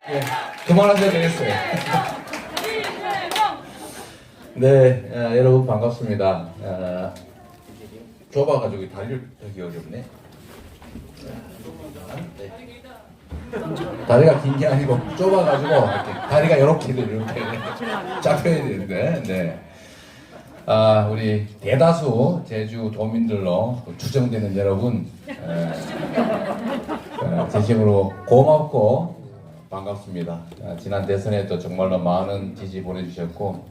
예, 그만하셔도 되겠어요. 네, 여러분 반갑습니다. 좁아가지고 다리를 들기 어렵네. 다리가 긴 게 아니고 좁아가지고 이렇게 다리가 이렇게 잡혀야 되는데, 네. 우리 대다수 제주 도민들로 추정되는 여러분, 진심으로 고맙고 반갑습니다. 지난 대선에도 정말로 많은 지지 보내주셨고,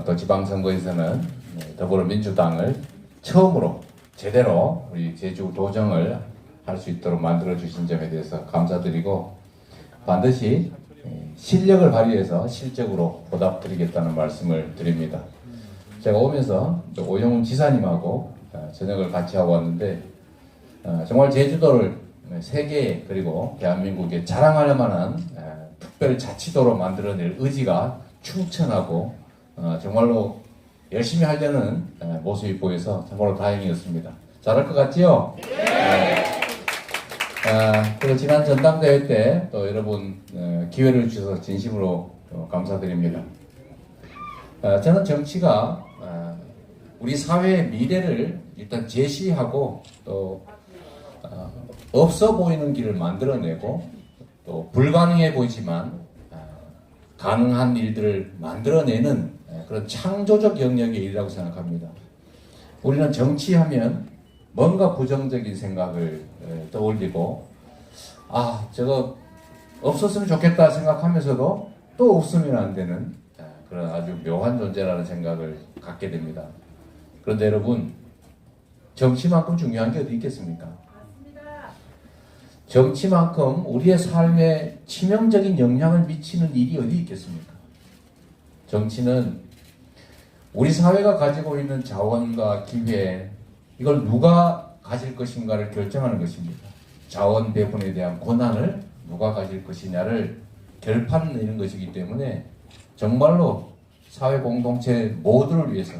또 지방선거에서는 더불어민주당을 처음으로 제대로 우리 제주 도정을 할 수 있도록 만들어 주신 점에 대해서 감사드리고, 반드시 실력을 발휘해서 실적으로 보답드리겠다는 말씀을 드립니다. 제가 오면서 오영훈 지사님하고 저녁을 같이 하고 왔는데, 정말 제주도를 세계에 그리고 대한민국에 자랑할 만한 특별자치도로 만들어낼 의지가 충천하고 정말로 열심히 하려는 모습이 보여서 정말로 다행이었습니다. 잘할 것 같지요? 네. 그리고 지난 전당대회 때 또 여러분 기회를 주셔서 진심으로 감사드립니다. 저는 정치가 우리 사회의 미래를 일단 제시하고 또 없어 보이는 길을 만들어내고 또 불가능해 보이지만 가능한 일들을 만들어내는 그런 창조적 영역의 일이라고 생각합니다. 우리는 정치하면 뭔가 부정적인 생각을 떠올리고, 저거 없었으면 좋겠다 생각하면서도 또 없으면 안 되는 그런 아주 묘한 존재라는 생각을 갖게 됩니다. 그런데 여러분, 정치만큼 중요한 게 어디 있겠습니까? 정치만큼 우리의 삶에 치명적인 영향을 미치는 일이 어디 있겠습니까? 정치는 우리 사회가 가지고 있는 자원과 기회, 이걸 누가 가질 것인가를 결정하는 것입니다. 자원 배분에 대한 권한을 누가 가질 것이냐를 결판 내는 것이기 때문에 정말로 사회 공동체 모두를 위해서,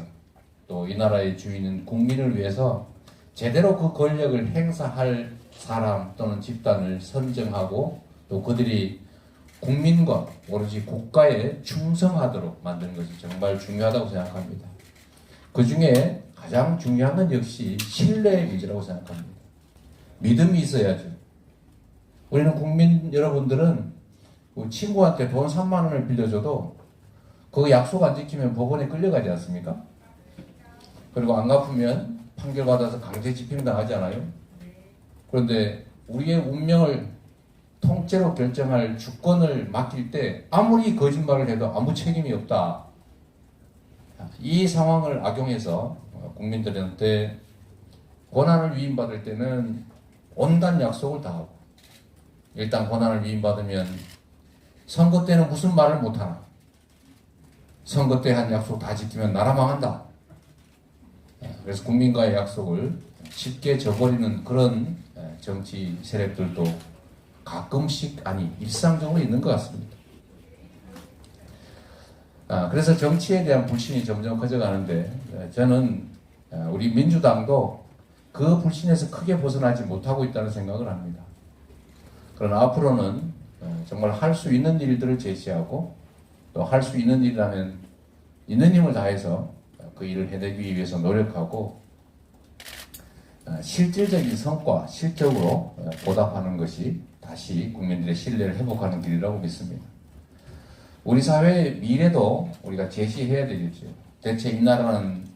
또 이 나라의 주인은 국민을 위해서 제대로 그 권력을 행사할 사람 또는 집단을 선정하고, 또 그들이 국민과 오로지 국가에 충성하도록 만드는 것이 정말 중요하다고 생각합니다. 그 중에 가장 중요한 건 역시 신뢰의 문제라고 생각합니다. 믿음이 있어야죠. 우리는 국민 여러분들은 친구한테 돈 3만 원을 빌려줘도 그 약속 안 지키면 법원에 끌려가지 않습니까? 그리고 안 갚으면 판결받아서 강제 집행당하지 않아요? 그런데 우리의 운명을 통째로 결정할 주권을 맡길 때 아무리 거짓말을 해도 아무 책임이 없다. 이 상황을 악용해서 국민들한테 권한을 위임받을 때는 온갖 약속을 다 하고, 일단 권한을 위임받으면 선거 때는 무슨 말을 못하나, 선거 때 한 약속 다 지키면 나라 망한다. 그래서 국민과의 약속을 쉽게 저버리는 그런 정치 세력들도 가끔씩, 아니 일상적으로 있는 것 같습니다. 그래서 정치에 대한 불신이 점점 커져가는데, 저는 우리 민주당도 그 불신에서 크게 벗어나지 못하고 있다는 생각을 합니다. 그러나 앞으로는 정말 할 수 있는 일들을 제시하고, 또 할 수 있는 일이라면 있는 힘을 다해서 그 일을 해내기 위해서 노력하고, 실질적인 성과, 실적으로 보답하는 것이 다시 국민들의 신뢰를 회복하는 길이라고 믿습니다. 우리 사회의 미래도 우리가 제시해야 되겠죠. 대체 이 나라는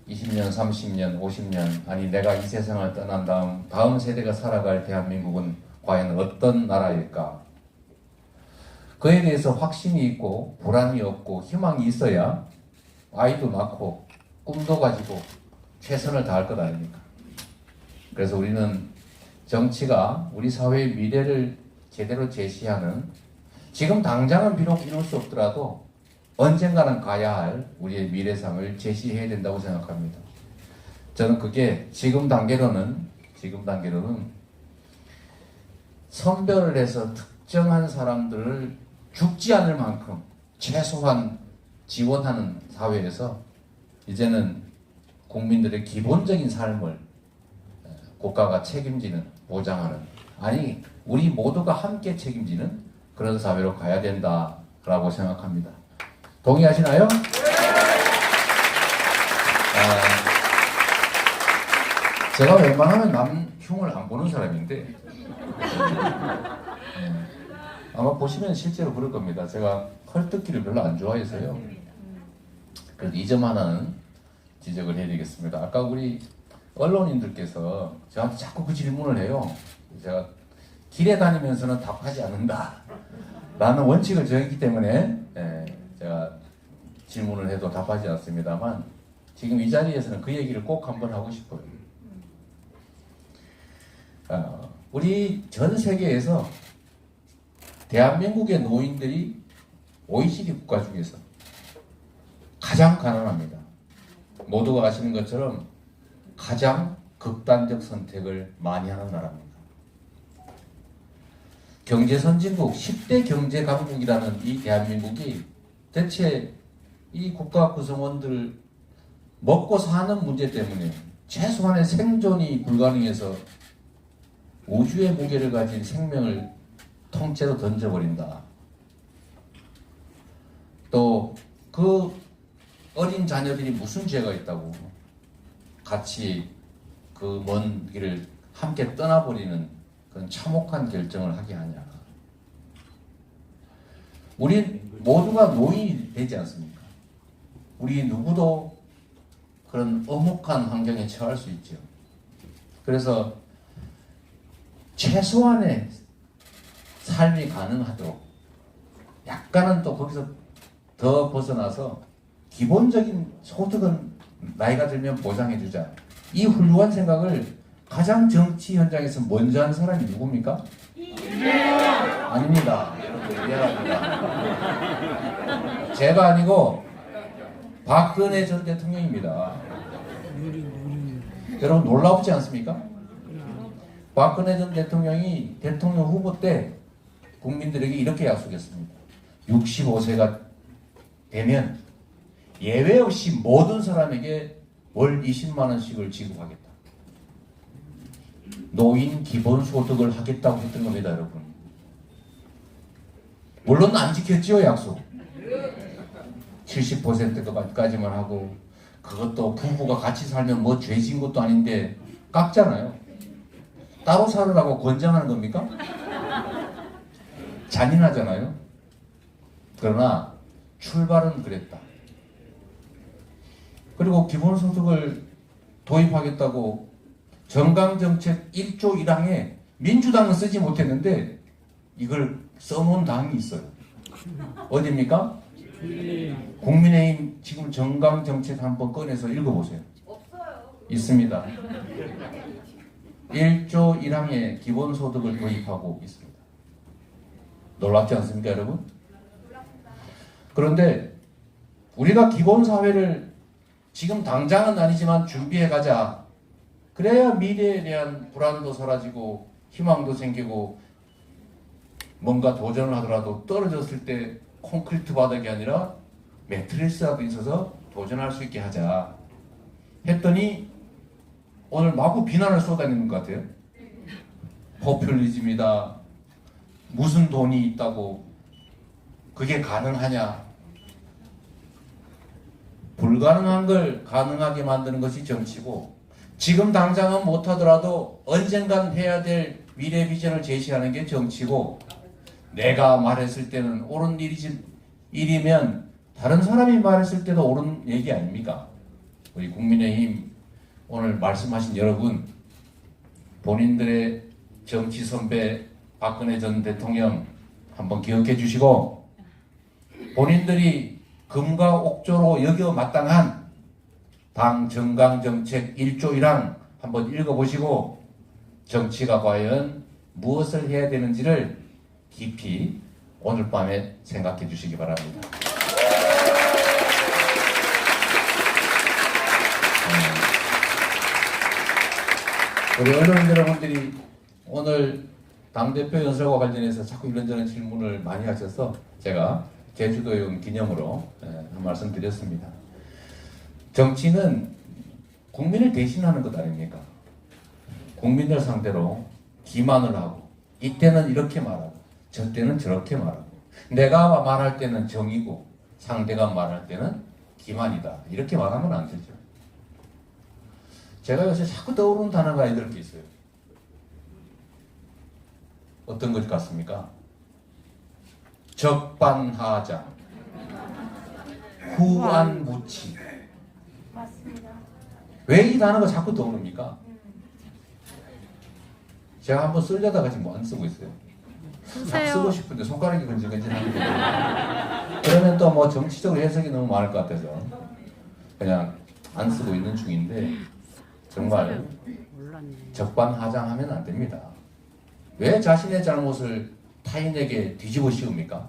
20년, 30년, 50년, 아니 내가 이 세상을 떠난 다음 세대가 살아갈 대한민국은 과연 어떤 나라일까? 그에 대해서 확신이 있고 불안이 없고 희망이 있어야 아이도 낳고 꿈도 가지고 최선을 다할 것 아닙니까? 그래서 우리는 정치가 우리 사회의 미래를 제대로 제시하는, 지금 당장은 비록 이룰 수 없더라도 언젠가는 가야 할 우리의 미래상을 제시해야 된다고 생각합니다. 저는 그게 지금 단계로는 선별을 해서 특정한 사람들을 죽지 않을 만큼 최소한 지원하는 사회에서 이제는 국민들의 기본적인 삶을 국가가 책임지는, 보장하는, 아니 우리 모두가 함께 책임지는 그런 사회로 가야 된다라고 생각합니다. 동의하시나요? 제가 웬만하면 남 흉을 안 보는 사람인데 아마 보시면 실제로 그럴 겁니다. 제가 헐뜯기를 별로 안 좋아해서요. 그래서 이 점 하나는 지적을 해드리겠습니다. 아까 우리 언론인들께서 저한테 자꾸 그 질문을 해요. 제가 길에 다니면서는 답하지 않는다 라는 원칙을 정했기 때문에 제가 질문을 해도 답하지 않습니다만, 지금 이 자리에서는 그 얘기를 꼭 한번 하고 싶어요. 우리 전 세계에서 대한민국의 노인들이 OECD 국가 중에서 가장 가난합니다. 모두가 아시는 것처럼 가장 극단적 선택을 많이 하는 나라입니다. 경제선진국 10대 경제강국이라는 이 대한민국이 대체 이 국가 구성원들 먹고 사는 문제 때문에 최소한의 생존이 불가능해서 우주의 무게를 가진 생명을 통째로 던져버린다. 또 그 어린 자녀들이 무슨 죄가 있다고 같이 그 먼 길을 함께 떠나버리는 그런 참혹한 결정을 하게 하냐. 우리 모두가 노인이 되지 않습니까? 우리 누구도 그런 엄혹한 환경에 처할 수 있죠. 그래서 최소한의 삶이 가능하도록 약간은 또 거기서 더 벗어나서 기본적인 소득은 나이가 들면 보장해주자. 이 훌륭한 생각을 가장 정치 현장에서 먼저 한 사람이 누굽니까? 아닙니다. 미안합니다. 제가 아니고 박근혜 전 대통령입니다. 여러분 놀라우지 않습니까? 박근혜 전 대통령이 대통령 후보 때 국민들에게 이렇게 약속했습니다. 65세가 되면 예외 없이 모든 사람에게 월 20만 원씩을 지급하겠다. 노인 기본소득을 하겠다고 했던 겁니다, 여러분. 물론 안 지켰지요, 약속. 70%까지만 하고, 그것도 부부가 같이 살면 뭐 죄진 것도 아닌데 깎잖아요. 따로 살으라고 권장하는 겁니까? 잔인하잖아요. 그러나 출발은 그랬다. 그리고 기본소득을 도입하겠다고 정강정책 1조 1항에 민주당은 쓰지 못했는데 이걸 써놓은 당이 있어요. 어디입니까? 국민의힘 지금 정강정책 한번 꺼내서 읽어보세요. 없어요. 있습니다. 1조 1항에 기본소득을 도입하고 있습니다. 놀랍지 않습니까, 여러분? 그런데 우리가 기본사회를 지금 당장은 아니지만 준비해 가자. 그래야 미래에 대한 불안도 사라지고 희망도 생기고 뭔가 도전을 하더라도 떨어졌을 때 콘크리트 바닥이 아니라 매트리스라도 있어서 도전할 수 있게 하자 했더니 오늘 마구 비난을 쏟아내는 것 같아요. 포퓰리즘이다. 무슨 돈이 있다고 그게 가능하냐. 불가능한 걸 가능하게 만드는 것이 정치고, 지금 당장은 못하더라도 언젠간 해야 될 미래 비전을 제시하는 게 정치고, 내가 말했을 때는 옳은 일이면 다른 사람이 말했을 때도 옳은 얘기 아닙니까? 우리 국민의힘 오늘 말씀하신 여러분, 본인들의 정치 선배 박근혜 전 대통령 한번 기억해 주시고, 본인들이 금과 옥조로 여겨 마땅한 당 정강정책 1조 1항 한번 읽어보시고 정치가 과연 무엇을 해야 되는지를 깊이 오늘 밤에 생각해 주시기 바랍니다. 우리 언론인 여러분들이 오늘 당대표 연설과 관련해서 자꾸 이런저런 질문을 많이 하셔서 제가 제주도에 온 기념으로 한 말씀 드렸습니다. 정치는 국민을 대신하는 것 아닙니까? 국민들 상대로 기만을 하고 이때는 이렇게 말하고 저 때는 저렇게 말하고, 내가 말할 때는 정이고 상대가 말할 때는 기만이다. 이렇게 말하면 안 되죠. 제가 요새 자꾸 떠오르는 단어가 이렇게 있어요. 어떤 것 같습니까? 적반하장, 후안무치. 맞습니다. 왜 이 단어가 자꾸 떠오릅니까? 제가 한번 쓰려다가 지금 안 쓰고 있어요. 막 쓰고 싶은데 손가락이 건질건질하는 거예요. 그러면 또 뭐 정치적으로 해석이 너무 많을 것 같아서 그냥 안 쓰고 있는 중인데, 정말 적반하장하면 안 됩니다. 왜 자신의 잘못을 타인에게 뒤집어 씌웁니까?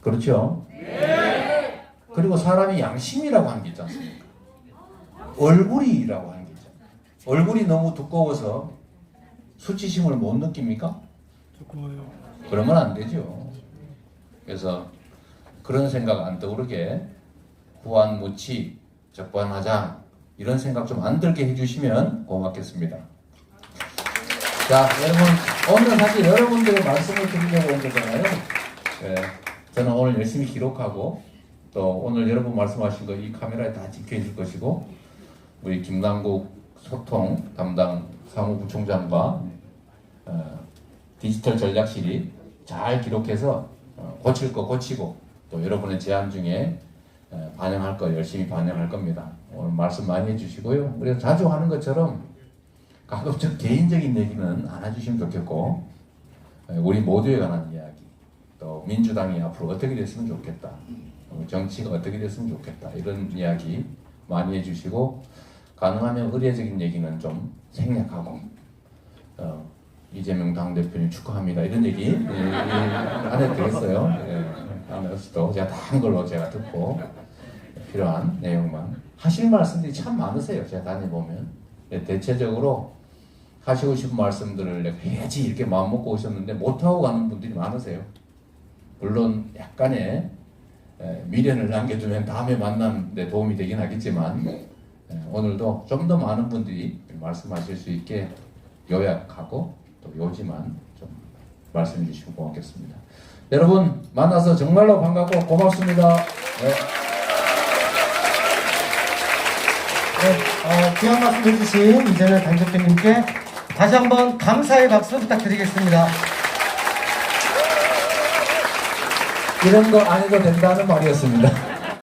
그렇죠? 네. 그리고 사람이 양심이라고 하는 게 있지 않습니까? 얼굴이라고 하는 게 있잖아요. 얼굴이 너무 두꺼워서 수치심을 못 느낍니까? 두꺼워요. 그러면 안 되죠. 그래서 그런 생각 안 떠오르게 후안무치, 적반하장 이런 생각 좀 안 들게 해주시면 고맙겠습니다. 자, 여러분, 오늘 사실 여러분들의 말씀을 드리려고 온 거잖아요. 네, 저는 오늘 열심히 기록하고 또 오늘 여러분 말씀하신 거 이 카메라에 다 찍혀 있을 것이고, 우리 김남국 소통 담당 사무부총장과 디지털 전략실이 잘 기록해서 고칠 거 고치고 또 여러분의 제안 중에 반영할 거 열심히 반영할 겁니다. 오늘 말씀 많이 해주시고요. 우리가 자주 하는 것처럼 가급적 개인적인 얘기는 안 해주시면 좋겠고, 우리 모두에 관한 이야기, 또 민주당이 앞으로 어떻게 됐으면 좋겠다, 정치가 어떻게 됐으면 좋겠다, 이런 이야기 많이 해주시고, 가능하면 의례적인 얘기는 좀 생략하고, 이재명 당대표님 축하합니다 이런 얘기 안 해도 되겠어요. 안 해도 제가 다 한 걸로 제가 듣고 필요한 내용만 하실 말씀들이 참 많으세요. 제가 다녀보면 대체적으로 하시고 싶은 말씀들을 내가 해야지 이렇게 마음 먹고 오셨는데 못하고 가는 분들이 많으세요. 물론 약간의 미련을 남겨두면 다음에 만나는데 도움이 되긴 하겠지만, 오늘도 좀 더 많은 분들이 말씀하실 수 있게 요약하고 또 요지만 좀 말씀해 주시면 고맙겠습니다. 여러분 만나서 정말로 반갑고 고맙습니다. 귀한 말씀 해주신 이재명 당대표님께 다시 한번 감사의 박수 부탁드리겠습니다. 이런 거 안 해도 된다는 말이었습니다.